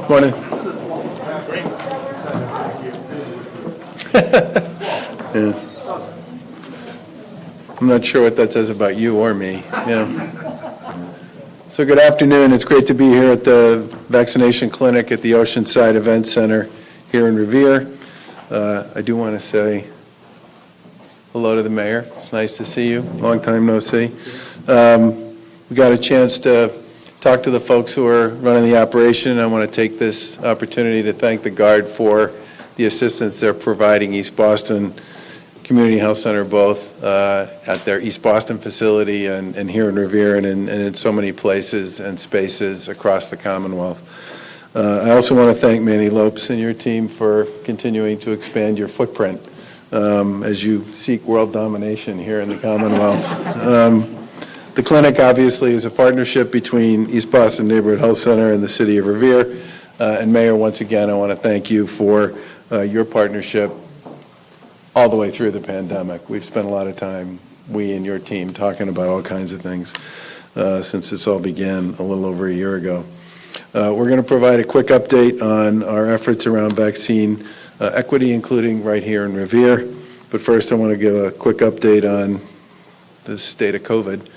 Morning. Yeah. I'm not sure what that says about you or me. Yeah. So good afternoon. It's great to be here at the vaccination clinic at the Oceanside Event Center here in Revere. I do want to say hello to the mayor. It's nice to see you. Long time no see. We got a chance to talk to the folks who are running the operation. I want to take this opportunity to thank the Guard for the assistance they're providing East Boston Community Health Center, both at their East Boston facility and here in Revere and in so many places and spaces across the Commonwealth. I also want to thank Manny Lopes and your team for continuing to expand your footprint as you seek world domination here in the Commonwealth. The clinic obviously is a partnership between East Boston Neighborhood Health Center and the City of Revere. And Mayor, once again, I want to thank you for your partnership all the way through the pandemic. We've spent a lot of time, we and your team, talking about all kinds of things since this all began a little over a year ago. We're going to provide a quick update on our efforts around vaccine equity, including right here in Revere. But first, I want to give a quick update on the state of COVID.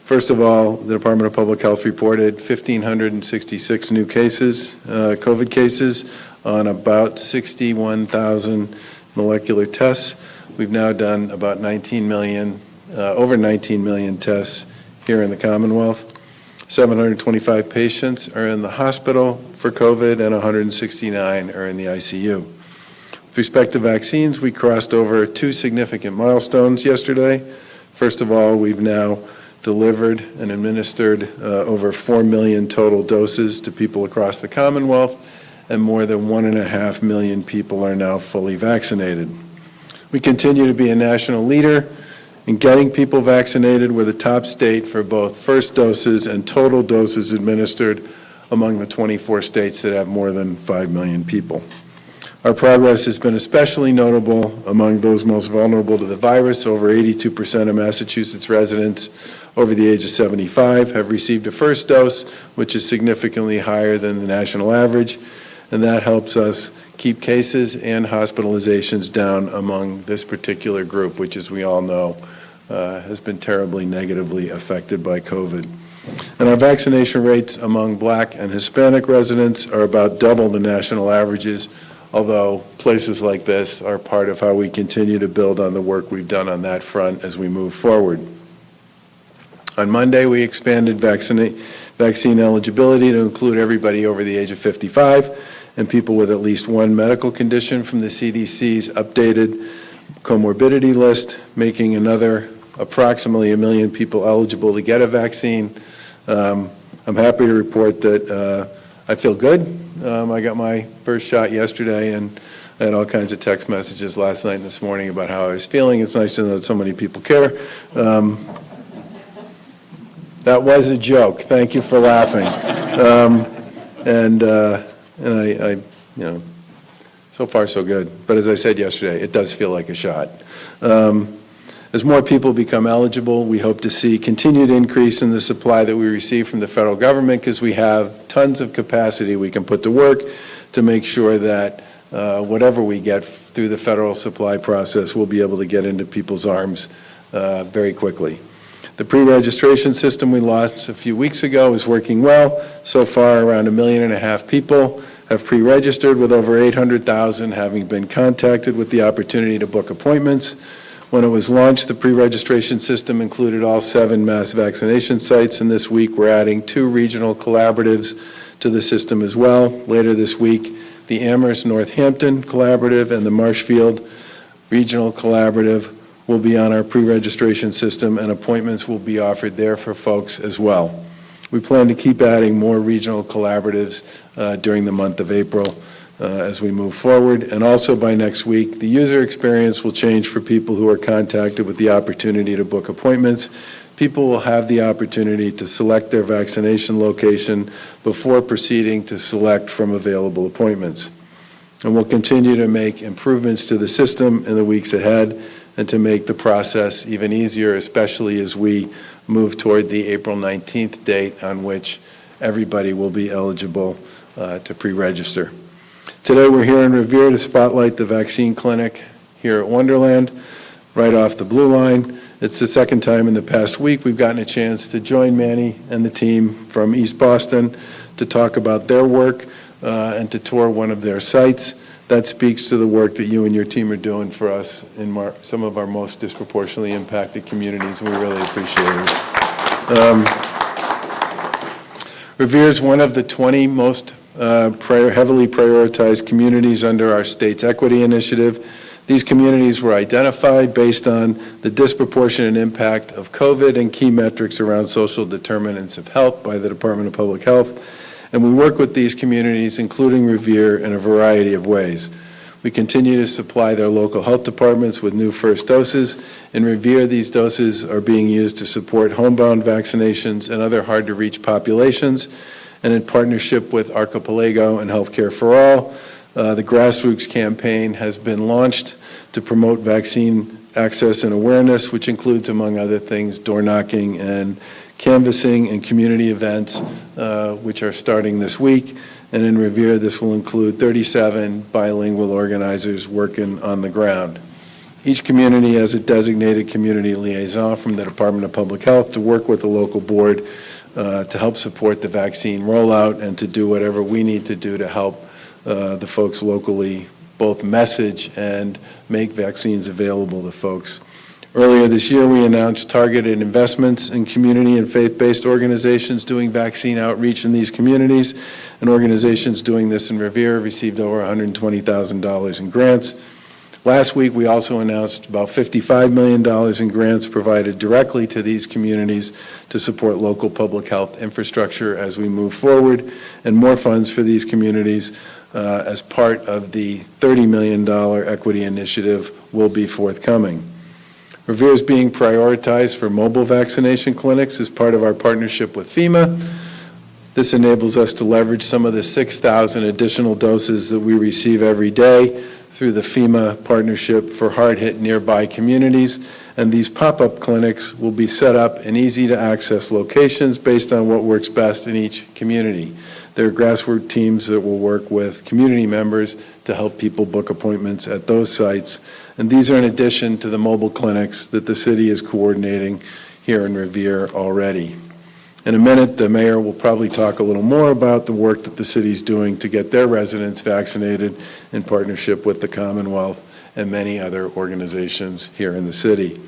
First of all, the Department of Public Health reported 1,566 new cases, COVID cases, on about 61,000 molecular tests. We've now done about 19 million, over 19 million tests here in the Commonwealth. 725 patients are in the hospital for COVID and 169 are in the ICU. With respect to vaccines, we crossed over two significant milestones yesterday. First of all, we've now delivered and administered over 4 million total doses to people across the Commonwealth, and more than 1.5 million people are now fully vaccinated. We continue to be a national leader in getting people vaccinated. We're the top state for both first doses and total doses administered among the 24 states that have more than 5 million people. Our progress has been especially notable among those most vulnerable to the virus. Over 82% of Massachusetts residents over the age of 75 have received a first dose, which is significantly higher than the national average, and that helps us keep cases and hospitalizations down among this particular group, which, as we all know, has been terribly negatively affected by COVID. And our vaccination rates among Black and Hispanic residents are about double the national averages, although places like this are part of how we continue to build on the work we've done on that front as we move forward. On Monday, we expanded vaccine eligibility to include everybody over the age of 55 and people with at least one medical condition from the CDC's updated comorbidity list, making another approximately 1 million people eligible to get a vaccine. I'm happy to report that I feel good. I got my first shot yesterday, and I had all kinds of text messages last night and this morning about how I was feeling. It's nice to know that so many people care. That was a joke. Thank you for laughing. And I, you know, so far so good. But as I said yesterday, it does feel like a shot. As more people become eligible, we hope to see continued increase in the supply that we receive from the federal government, because we have tons of capacity we can put to work to make sure that whatever we get through the federal supply process, we'll be able to get into people's arms very quickly. The pre-registration system we launched a few weeks ago is working well. So far, around 1.5 million people have pre-registered, with over 800,000 having been contacted with the opportunity to book appointments. When it was launched, the pre-registration system included all 7 mass vaccination sites, and this week we're adding 2 regional collaboratives to the system as well. Later this week, the Amherst Northampton Collaborative and the Marshfield Regional Collaborative will be on our pre-registration system, and appointments will be offered there for folks as well. We plan to keep adding more regional collaboratives during the month of April as we move forward. And also by next week, the user experience will change for people who are contacted with the opportunity to book appointments. People will have the opportunity to select their vaccination location before proceeding to select from available appointments. And we'll continue to make improvements to the system in the weeks ahead and to make the process even easier, especially as we move toward the April 19th date on which everybody will be eligible to pre-register. Today we're here in Revere to spotlight the vaccine clinic here at Wonderland, right off the Blue Line. It's the second time in the past week we've gotten a chance to join Manny and the team from East Boston to talk about their work and to tour one of their sites. That speaks to the work that you and your team are doing for us in some of our most disproportionately impacted communities, and we really appreciate it. Revere is one of the 20 most heavily prioritized communities under our state's equity initiative. These communities were identified based on the disproportionate impact of COVID and key metrics around social determinants of health by the Department of Public Health. And we work with these communities, including Revere, in a variety of ways. We continue to supply their local health departments with new first doses. In Revere, these doses are being used to support homebound vaccinations and other hard-to-reach populations. And in partnership with Archipelago and Healthcare for All, the grassroots campaign has been launched to promote vaccine access and awareness, which includes, among other things, door knocking and canvassing and community events, which are starting this week. And in Revere, this will include 37 bilingual organizers working on the ground. Each community has a designated community liaison from the Department of Public Health to work with the local board to help support the vaccine rollout and to do whatever we need to do to help the folks locally both message and make vaccines available to folks. Earlier this year, we announced targeted investments in community and faith-based organizations doing vaccine outreach in these communities, and organizations doing this in Revere received over $120,000 in grants. Last week, we also announced about $55 million in grants provided directly to these communities to support local public health infrastructure as we move forward, and more funds for these communities as part of the $30 million equity initiative will be forthcoming. Revere is being prioritized for mobile vaccination clinics as part of our partnership with FEMA. This enables us to leverage some of the 6,000 additional doses that we receive every day through the FEMA partnership for hard-hit nearby communities. And these pop-up clinics will be set up in easy-to-access locations based on what works best in each community. There are grassroots teams that will work with community members to help people book appointments at those sites. And these are in addition to the mobile clinics that the city is coordinating here in Revere already. In a minute, the mayor will probably talk a little more about the work that the city's doing to get their residents vaccinated in partnership with the Commonwealth and many other organizations here in the city.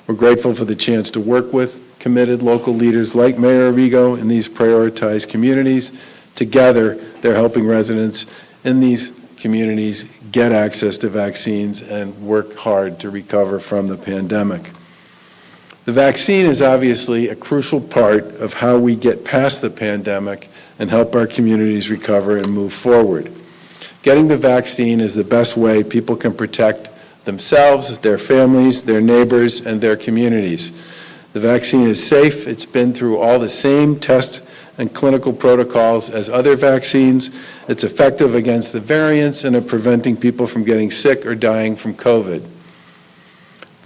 We're grateful for the chance to work with committed local leaders like Mayor Arrigo in these prioritized communities. Together, they're helping residents in these communities get access to vaccines and work hard to recover from the pandemic. The vaccine is obviously a crucial part of how we get past the pandemic and help our communities recover and move forward. Getting the vaccine is the best way people can protect themselves, their families, their neighbors, and their communities. The vaccine is safe. It's been through all the same tests and clinical protocols as other vaccines. It's effective against the variants and at preventing people from getting sick or dying from COVID.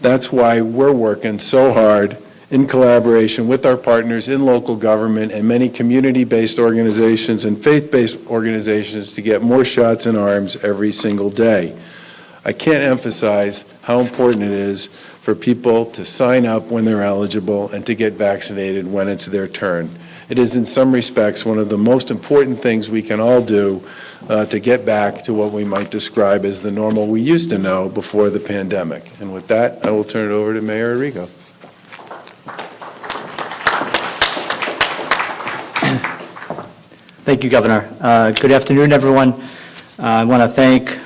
That's why we're working so hard in collaboration with our partners in local government and many community-based organizations and faith-based organizations to get more shots in arms every single day. I can't emphasize how important it is for people to sign up when they're eligible and to get vaccinated when it's their turn. It is in some respects one of the most important things we can all do to get back to what we might describe as the normal we used to know before the pandemic. And with that, I will turn it over to Mayor Arrigo. Thank you, Governor. Good afternoon, everyone. I want to thank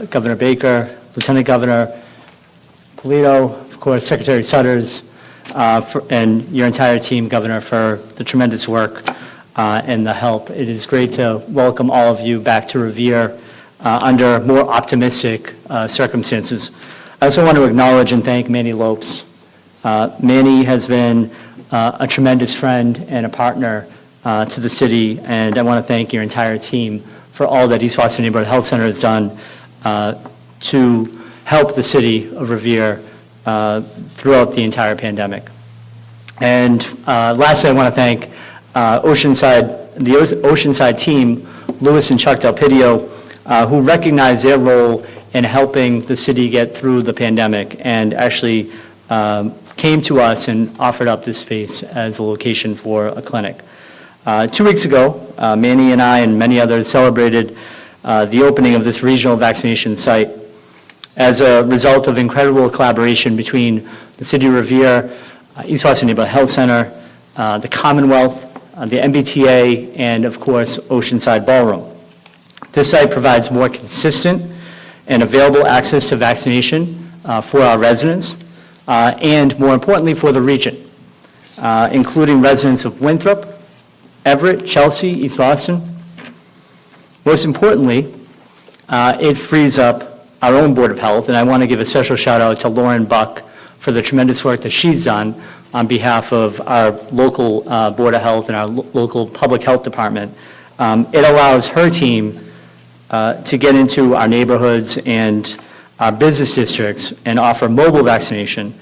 Governor Baker, Lieutenant Governor Polito, of course, Secretary Sutters, and your entire team, Governor, for the tremendous work and the help. It is great to welcome all of you back to Revere under more optimistic circumstances. I also want to acknowledge and thank Manny Lopes. Manny has been a tremendous friend and a partner to the city, and I want to thank your entire team for all that East Boston Neighborhood Health Center has done to help the city of Revere throughout the entire pandemic. And lastly, I want to thank the Oceanside team, Louis and Chuck Del Pidio, who recognized their role in helping the city get through the pandemic and actually came to us and offered up this space as a location for a clinic. 2 weeks ago, Manny and I and many others celebrated the opening of this regional vaccination site as a result of incredible collaboration between the City of Revere, East Boston Neighborhood Health Center, the Commonwealth, the MBTA, and of course, Oceanside Ballroom. This site provides more consistent and available access to vaccination for our residents, and more importantly for the region, including residents of Winthrop, Everett, Chelsea, East Boston. Most importantly, it frees up our own Board of Health, and I want to give a special shout out to Lauren Buck for the tremendous work that she's done on behalf of our local Board of Health and our local Public Health Department. It allows her team to get into our neighborhoods and our business districts and offer mobile vaccination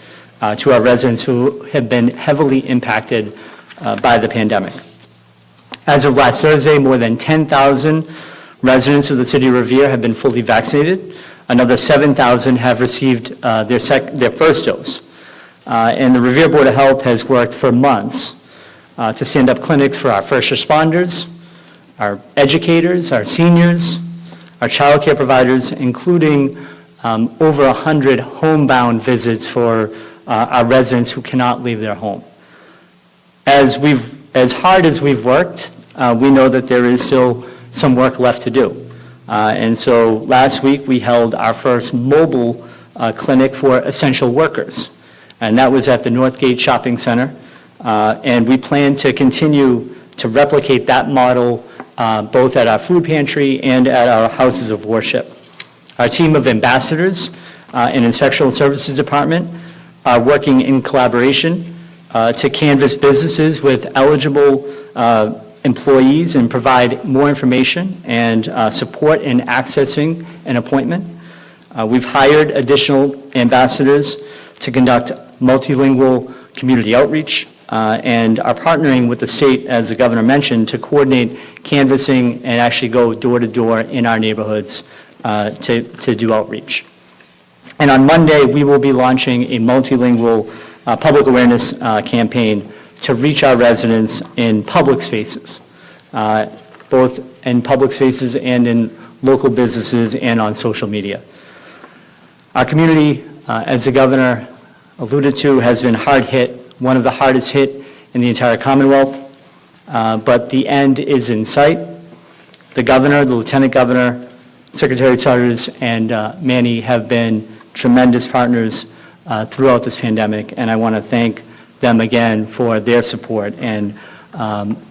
to our residents who have been heavily impacted by the pandemic. As of last Thursday, more than 10,000 residents of the City of Revere have been fully vaccinated. Another 7,000 have received their first dose. And the Revere Board of Health has worked for months to stand up clinics for our first responders, our educators, our seniors, our child care providers, including over 100 homebound visits for our residents who cannot leave their home. As hard as we've worked, we know that there is still some work left to do. And so last week we held our first mobile clinic for essential workers, and that was at the Northgate Shopping Center. And we plan to continue to replicate that model both at our food pantry and at our houses of worship. Our team of ambassadors in Inspection Services Department are working in collaboration to canvass businesses with eligible employees and provide more information and support in accessing an appointment. We've hired additional ambassadors to conduct multilingual community outreach and are partnering with the state, as the governor mentioned, to coordinate canvassing and actually go door to door in our neighborhoods to do outreach. And on Monday, we will be launching a multilingual public awareness campaign to reach our residents in public spaces, both in public spaces and in local businesses and on social media. Our community, as the governor alluded to, has been hard hit, one of the hardest hit in the entire Commonwealth, but the end is in sight. The governor, the lieutenant governor, Secretary Sutters, and Manny have been tremendous partners throughout this pandemic, and I want to thank them again for their support and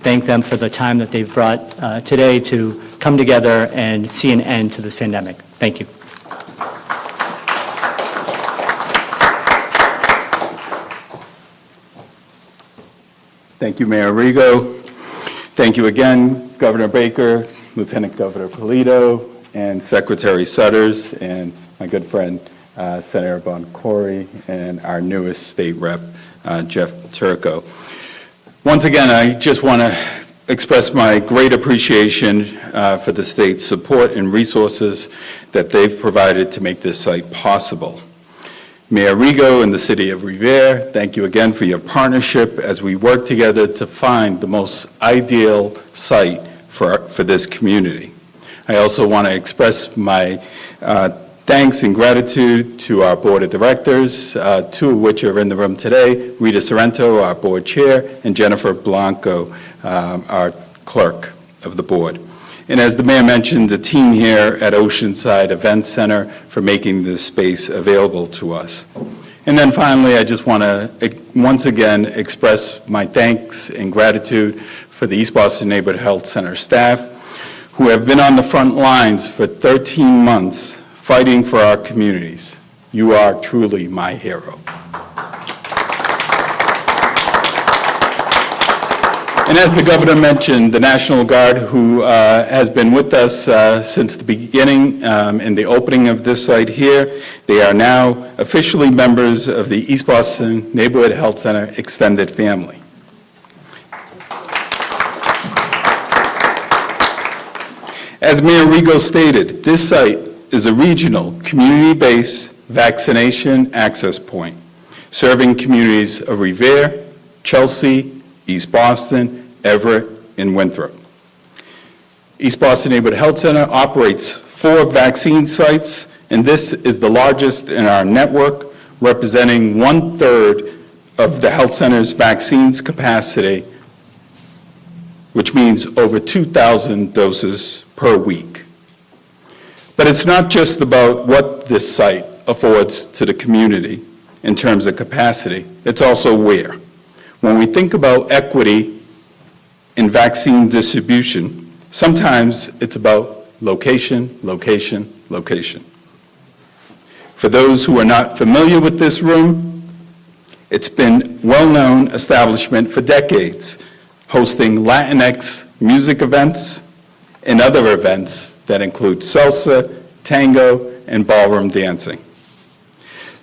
thank them for the time that they've brought today to come together and see an end to this pandemic. Thank you. Thank you, Mayor Rigo. Thank you again, Governor Baker, Lieutenant Governor Polito, and Secretary Sutters, and my good friend, Senator Boncory, and our newest state rep, Jeff Turco. Once again, I just want to express my great appreciation for the state's support and resources that they've provided to make this site possible. Mayor Rigo and the City of Revere, thank you again for your partnership as we work together to find the most ideal site for this community. I also want to express my thanks and gratitude to our Board of Directors, two of which are in the room today, Rita Sorrento, our Board Chair, and Jennifer Blanco, our Clerk of the Board. And as the Mayor mentioned, the team here at Oceanside Event Center for making this space available to us. And then finally, I just want to once again express my thanks and gratitude for the East Boston Neighborhood Health Center staff who have been on the front lines for 13 months fighting for our communities. You are truly my hero. And as the governor mentioned, the National Guard, who has been with us since the beginning and the opening of this site here, they are now officially members of the East Boston Neighborhood Health Center extended family. As Mayor Rigo stated, this site is a regional, community-based vaccination access point, serving communities of Revere, Chelsea, East Boston, Everett, and Winthrop. East Boston Neighborhood Health Center operates 4 vaccine sites, and this is the largest in our network, representing 1/3 of the health center's vaccines capacity, which means over 2,000 doses per week. But it's not just about what this site affords to the community in terms of capacity, it's also where. When we think about equity in vaccine distribution, sometimes it's about location, location, location. For those who are not familiar with this room, it's been a well-known establishment for decades, hosting Latinx music events and other events that include salsa, tango, and ballroom dancing.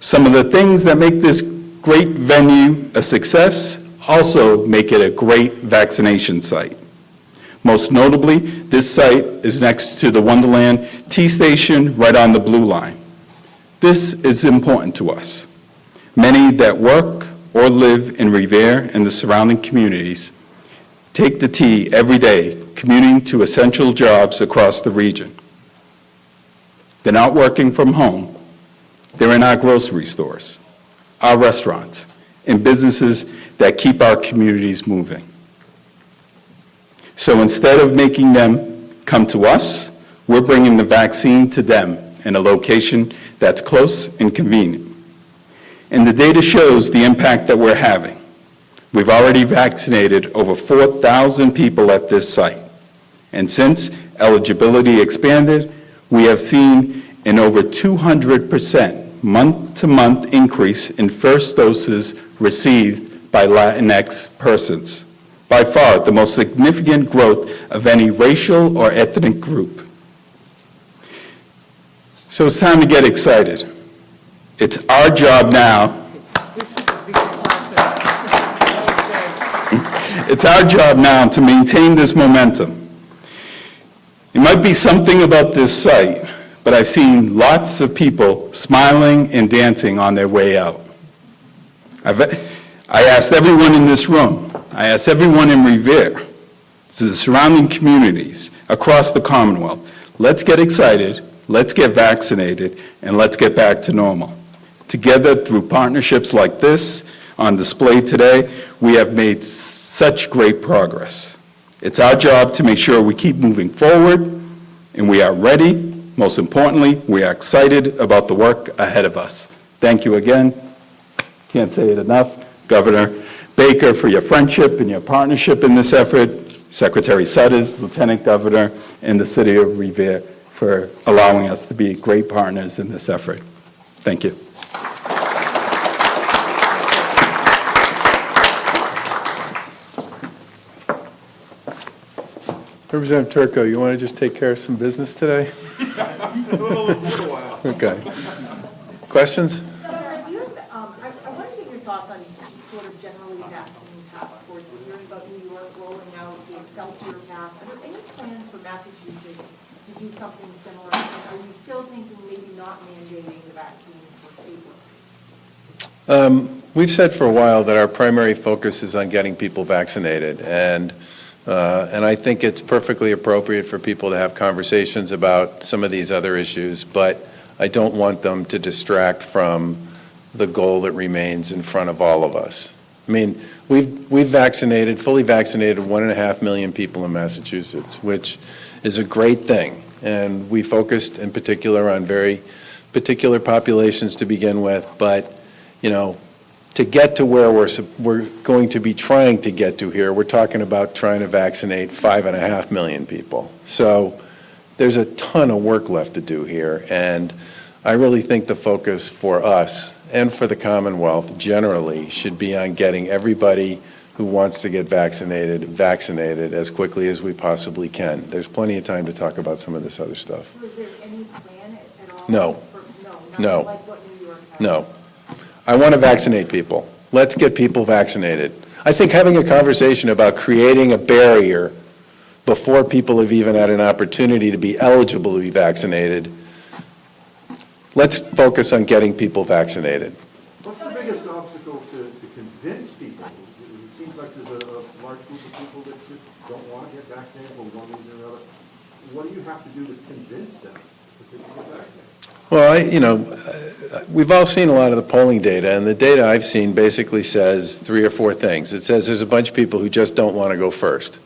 Some of the things that make this great venue a success also make it a great vaccination site. Most notably, this site is next to the Wonderland T Station right on the Blue Line. This is important to us. Many that work or live in Revere and the surrounding communities take the T every day, commuting to essential jobs across the region. They're not working from home. They're in our grocery stores, our restaurants, and businesses that keep our communities moving. So instead of making them come to us, we're bringing the vaccine to them in a location that's close and convenient. And the data shows the impact that we're having. We've already vaccinated over 4,000 people at this site. And since eligibility expanded, we have seen an over 200% month-to-month increase in first doses received by Latinx persons. By far, the most significant growth of any racial or ethnic group. So it's time to get excited. It's our job now. It's our job now to maintain this momentum. It might be something about this site, but I've seen lots of people smiling and dancing on their way out. I asked everyone in this room, I asked everyone in Revere, to the surrounding communities across the Commonwealth, let's get excited, let's get vaccinated, and let's get back to normal. Together, through partnerships like this on display today, we have made such great progress. It's our job to make sure we keep moving forward, and we are ready. Most importantly, we are excited about the work ahead of us. Thank you again. Can't say it enough. Governor Baker, for your friendship and your partnership in this effort. Secretary Sutters, Lieutenant Governor, and the City of Revere for allowing us to be great partners in this effort. Thank you. Representative Turco, you want to just take care of some business today? Okay. Questions? Governor, I want to get your thoughts on sort of generally vaccine task force. We're hearing about New York rolling out the Excelsior Pass. Are there any plans for Massachusetts to do something similar? And are you still thinking maybe not mandating the vaccine for state workers? We've said for a while that our primary focus is on getting people vaccinated, and I think it's perfectly appropriate for people to have conversations about some of these other issues, but I don't want them to distract from the goal that remains in front of all of us. I mean, we've vaccinated, fully vaccinated 1.5 million people in Massachusetts, which is a great thing, and we focused in particular on very particular populations to begin with, but, you know, to get to where we're going to be trying to get to here, we're talking about trying to vaccinate 5.5 million people. So there's a ton of work left to do here, and I really think the focus for us and for the Commonwealth generally should be on getting everybody who wants to get vaccinated as quickly as we possibly can. There's plenty of time to talk about some of this other stuff. So is there any plan at all? No. No. Nothing like what New York has? No. I want to vaccinate people. Let's get people vaccinated. I think having a conversation about creating a barrier before people have even had an opportunity to be eligible to be vaccinated, let's focus on getting people vaccinated. What's the biggest obstacle to convince people? It seems like there's a large group of people that just don't want to get vaccinated for one reason or another. What do you have to do to convince them that they should get vaccinated? Well, we've all seen a lot of the polling data, and the data I've seen basically says 3 or 4 things. It says there's a bunch of people who just don't want to go first.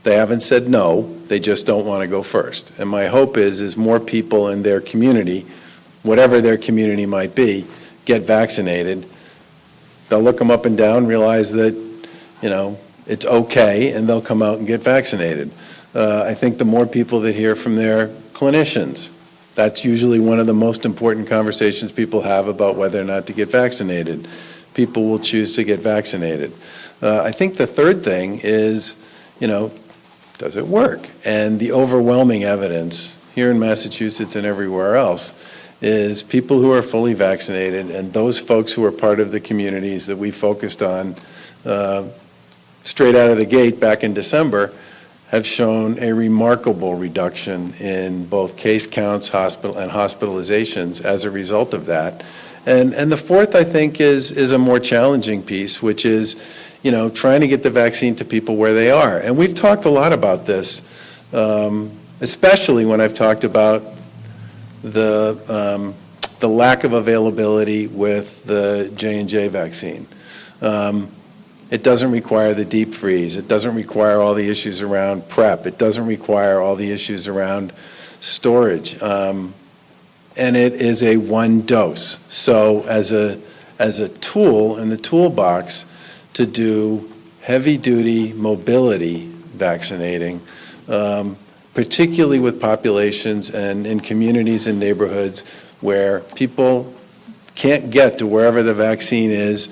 They haven't said no, they just don't want to go first. And my hope is more people in their community, whatever their community might be, get vaccinated. They'll look them up and down, realize that, it's okay, and they'll come out and get vaccinated. I think the more people that hear from their clinicians, that's usually one of the most important conversations people have about whether or not to get vaccinated. People will choose to get vaccinated. I think the third thing is, does it work? And the overwhelming evidence here in Massachusetts and everywhere else is people who are fully vaccinated and those folks who are part of the communities that we focused on straight out of the gate back in December have shown a remarkable reduction in both case counts and hospitalizations as a result of that. And the fourth, I think, is a more challenging piece, which is, trying to get the vaccine to people where they are. And we've talked a lot about this, especially when I've talked about the lack of availability with the J&J vaccine. It doesn't require the deep freeze. It doesn't require all the issues around prep. It doesn't require all the issues around storage. And it is a one dose. So as a tool in the toolbox to do heavy-duty mobility vaccinating, particularly with populations and in communities and neighborhoods where people can't get to wherever the vaccine is,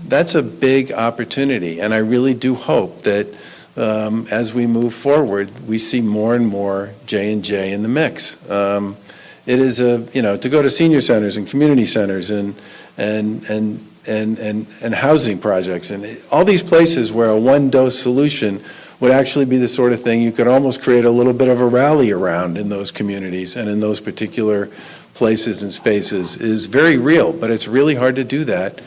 that's a big opportunity. And I really do hope that as we move forward, we see more and more J&J in the mix. It is to go to senior centers and community centers and housing projects and all these places where a one-dose solution would actually be the sort of thing you could almost create a little bit of a rally around in those communities and in those particular places and spaces is very real, but it's really hard to do that.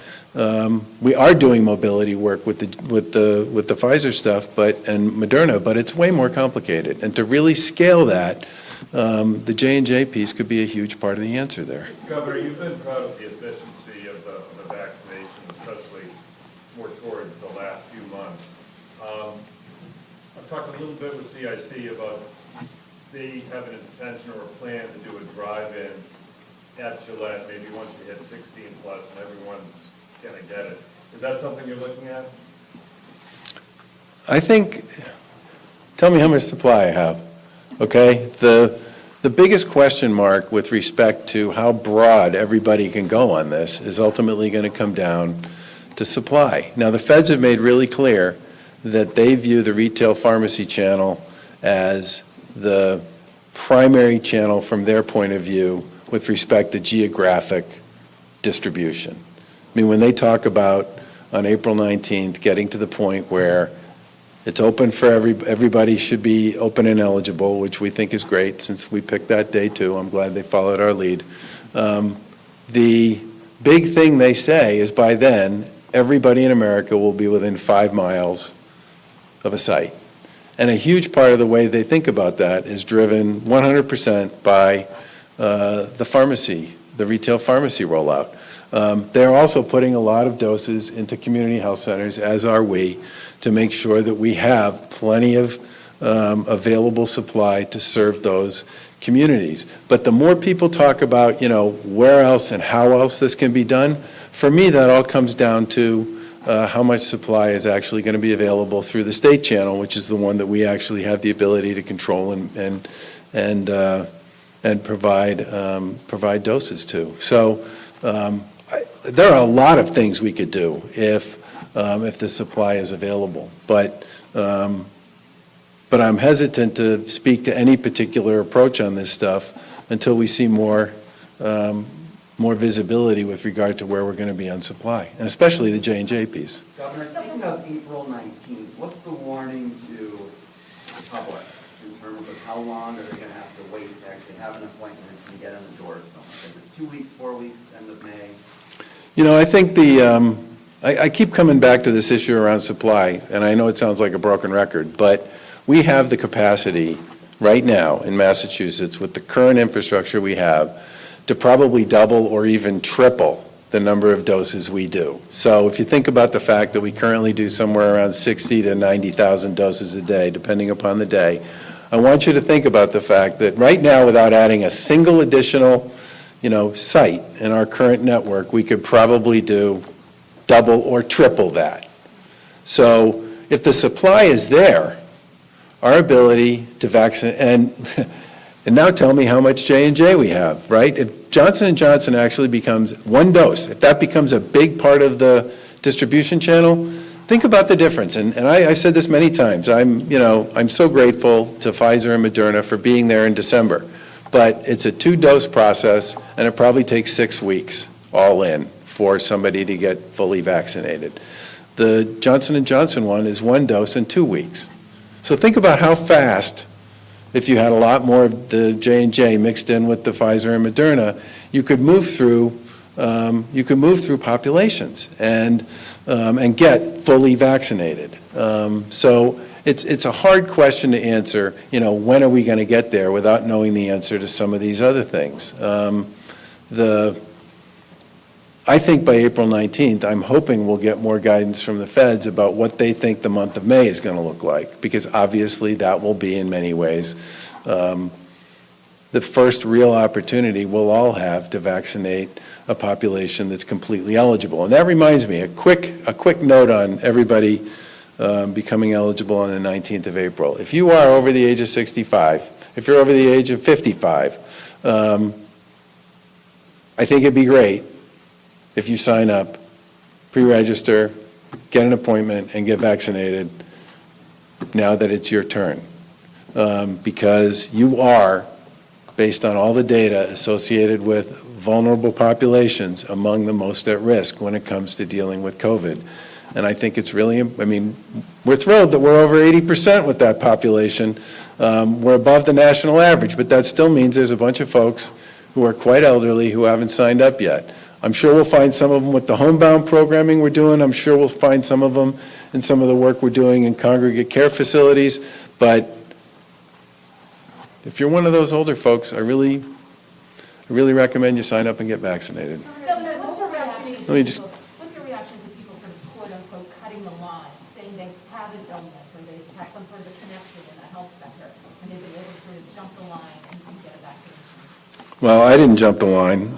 We are doing mobility work with the Pfizer stuff, and Moderna, but it's way more complicated. And to really scale that, the J&J piece could be a huge part of the answer there. Governor, you've been proud of the efficiency of the vaccination, especially more toward the last few months. I've talked a little bit with CIC about they have an intention or a plan to do a drive-in at Gillette, maybe once you hit 16 plus and everyone's going to get it. Is that something you're looking at? I think, tell me how much supply I have, okay? The biggest question mark with respect to how broad everybody can go on this is ultimately going to come down to supply. Now, the feds have made really clear that they view the retail pharmacy channel as the primary channel from their point of view with respect to geographic distribution. I mean, when they talk about on April 19th getting to the point where it's open for everybody should be open and eligible, which we think is great since we picked that day too. I'm glad they followed our lead. The big thing they say is by then, everybody in America will be within 5 miles of a site. And a huge part of the way they think about that is driven 100% by the pharmacy, the retail pharmacy rollout. They're also putting a lot of doses into community health centers, as are we, to make sure that we have plenty of available supply to serve those communities. But the more people talk about, where else and how else this can be done, for me, that all comes down to how much supply is actually going to be available through the state channel, which is the one that we actually have the ability to control and provide doses to. So there are a lot of things we could do if the supply is available, but I'm hesitant to speak to any particular approach on this stuff until we see more visibility with regard to where we're going to be on supply, and especially the J&J piece. Governor, thinking of April 19th, what's the warning to the public in terms of how long are they going to have to wait to actually have an appointment and get in the door? So, is it 2 weeks, 4 weeks, end of May? You know, I think I keep coming back to this issue around supply, and I know it sounds like a broken record, but we have the capacity right now in Massachusetts with the current infrastructure we have to probably double or even triple the number of doses we do. So if you think about the fact that we currently do somewhere around 60 to 90,000 doses a day, depending upon the day, I want you to think about the fact that right now, without adding a single additional, site in our current network, we could probably do double or triple that. So if the supply is there, our ability to vaccinate, and now tell me how much J&J we have, right? If Johnson & Johnson actually becomes one dose, if that becomes a big part of the distribution channel, think about the difference. And I've said this many times. I'm so grateful to Pfizer and Moderna for being there in December. But it's a 2-dose process, and it probably takes 6 weeks all in for somebody to get fully vaccinated. The Johnson & Johnson one is 1 dose in 2 weeks. So think about how fast, if you had a lot more of the J&J mixed in with the Pfizer and Moderna, you could move through populations and get fully vaccinated. So it's a hard question to answer. When are we going to get there without knowing the answer to some of these other things? I think by April 19th, I'm hoping we'll get more guidance from the feds about what they think the month of May is going to look like, because obviously that will be in many ways the first real opportunity we'll all have to vaccinate a population that's completely eligible. And that reminds me, a quick note on everybody becoming eligible on the 19th of April. If you are over the age of 65, if you're over the age of 55, I think it'd be great if you sign up, pre-register, get an appointment, and get vaccinated now that it's your turn. Because you are, based on all the data associated with vulnerable populations, among the most at risk when it comes to dealing with COVID. And I think it's really, we're thrilled that we're over 80% with that population. We're above the national average, but that still means there's a bunch of folks who are quite elderly who haven't signed up yet. I'm sure we'll find some of them with the homebound programming we're doing. I'm sure we'll find some of them in some of the work we're doing in congregate care facilities. But if you're one of those older folks, I really recommend you sign up and get vaccinated. Governor, what's your reaction? Let me just- What's your reaction to people sort of quote unquote cutting the line, saying they have an illness or they've had some sort of a connection in a health center and they've been able to sort of jump the line and get a vaccine? Well, I didn't jump the line.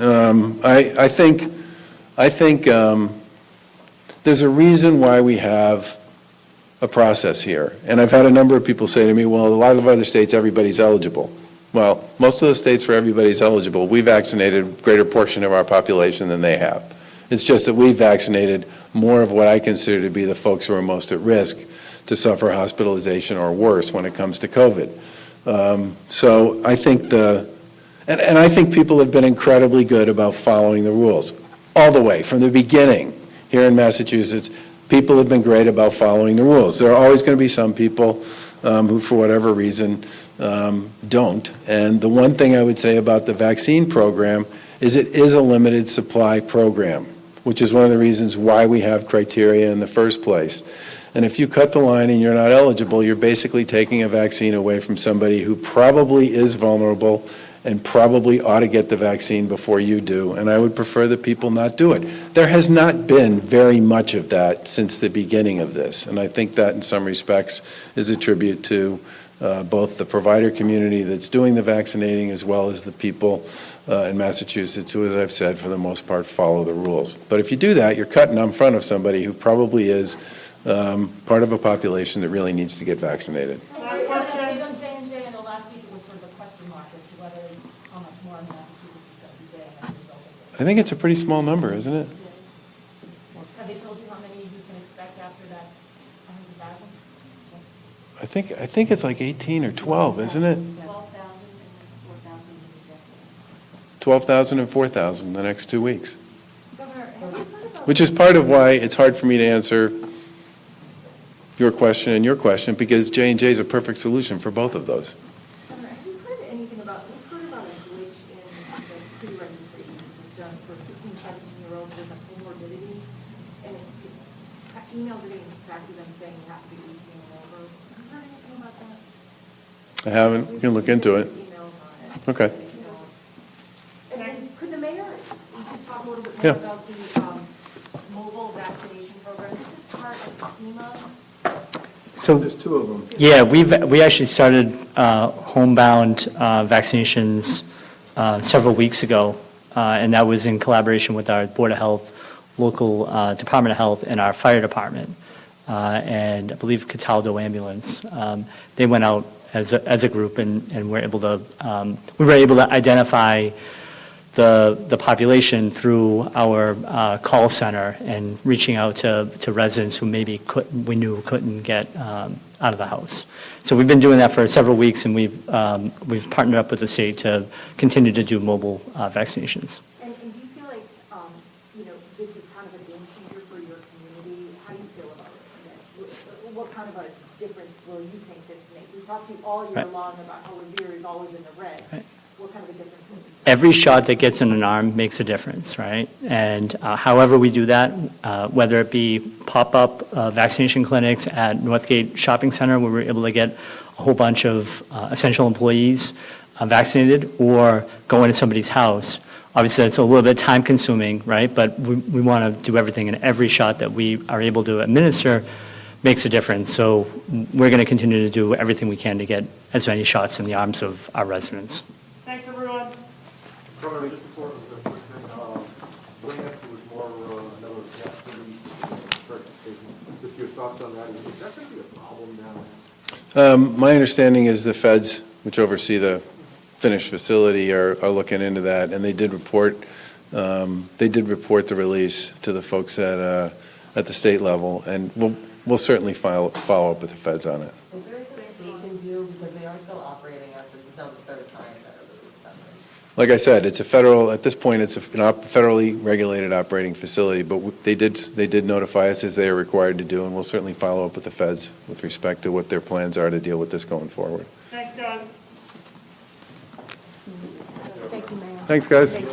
I think there's a reason why we have a process here. And I've had a number of people say to me, well, a lot of other states, everybody's eligible. Well, most of the states where everybody's eligible, we vaccinated a greater portion of our population than they have. It's just that we vaccinated more of what I consider to be the folks who are most at risk to suffer hospitalization or worse when it comes to COVID. So I think and I think people have been incredibly good about following the rules all the way from the beginning here in Massachusetts. People have been great about following the rules. There are always going to be some people who, for whatever reason, don't. And the one thing I would say about the vaccine program is it is a limited supply program, which is one of the reasons why we have criteria in the first place. And if you cut the line and you're not eligible, you're basically taking a vaccine away from somebody who probably is vulnerable and probably ought to get the vaccine before you do, and I would prefer that people not do it. There has not been very much of that since the beginning of this, and I think that in some respects is a tribute to both the provider community that's doing the vaccinating as well as the people in Massachusetts who, as I've said, for the most part, follow the rules. But if you do that, you're cutting in front of somebody who probably is part of a population that really needs to get vaccinated. Last question. On J&J, and the last week it was sort of a question mark as to whether, how much more in Massachusetts is going to be getting as a result of this. I think it's a pretty small number, isn't it? Have they told you how many you can expect after that 100,000? I think it's like 18 or 12, isn't it? 12,000 and 4,000 the next 2 weeks. Governor, have you heard about? Which is part of why it's hard for me to answer your question and your question, because J&J is a perfect solution for both of those. Governor, have you heard anything about, we've heard about a glitch in the pre-registration system for 16, 17-year-olds with a comorbidity, and it's emails are getting back to them saying you have to be 18 and over. Have you heard anything about that? I haven't, you can look into it. Emails on it. Okay. And could the mayor, we could talk a little bit Yeah. more about the mobile vaccination program? This is part of FEMA. So, There's two of them. yeah, we actually started homebound vaccinations several weeks ago, and that was in collaboration with our Board of Health, local Department of Health, and our fire department, and I believe Cataldo Ambulance. They went out as a group, and we were able to identify the population through our call center and reaching out to residents who maybe we knew couldn't get out of the house. So we've been doing that for several weeks, and we've partnered up with the state to continue to do mobile vaccinations. And do you feel like, this is kind of a game changer for your community? How do you feel about this? What kind of a difference will you think this makes? We talked to you all year Right. long about how Revere is always in the red. Right. What kind of a difference will this make? Every shot that gets in an arm makes a difference, right? And however we do that, whether it be pop-up vaccination clinics at Northgate Shopping Center, where we're able to get a whole bunch of essential employees vaccinated, or go into somebody's house. Obviously, it's a little bit time-consuming, right? But we want to do everything, and every shot that we are able to administer makes a difference. So we're going to continue to do everything we can to get as many shots in the arms of our residents. Thanks, everyone. Governor, just before the quick thing, Lance was more another activity, just your thoughts on that. Is that going to be a problem down there? My understanding is the feds, which oversee the finished facility, are looking into that, and they did report the release to the folks at the state level, and we'll certainly follow up with the feds on it. Is there anything they can do, because they are still operating after, this is now the third time that it's happening? Like I said, at this point, it's a federally regulated operating facility, but they did notify us as they are required to do, and we'll certainly follow up with the feds with respect to what their plans are to deal with this going forward. Thanks, guys. Thanks, guys. Thank you.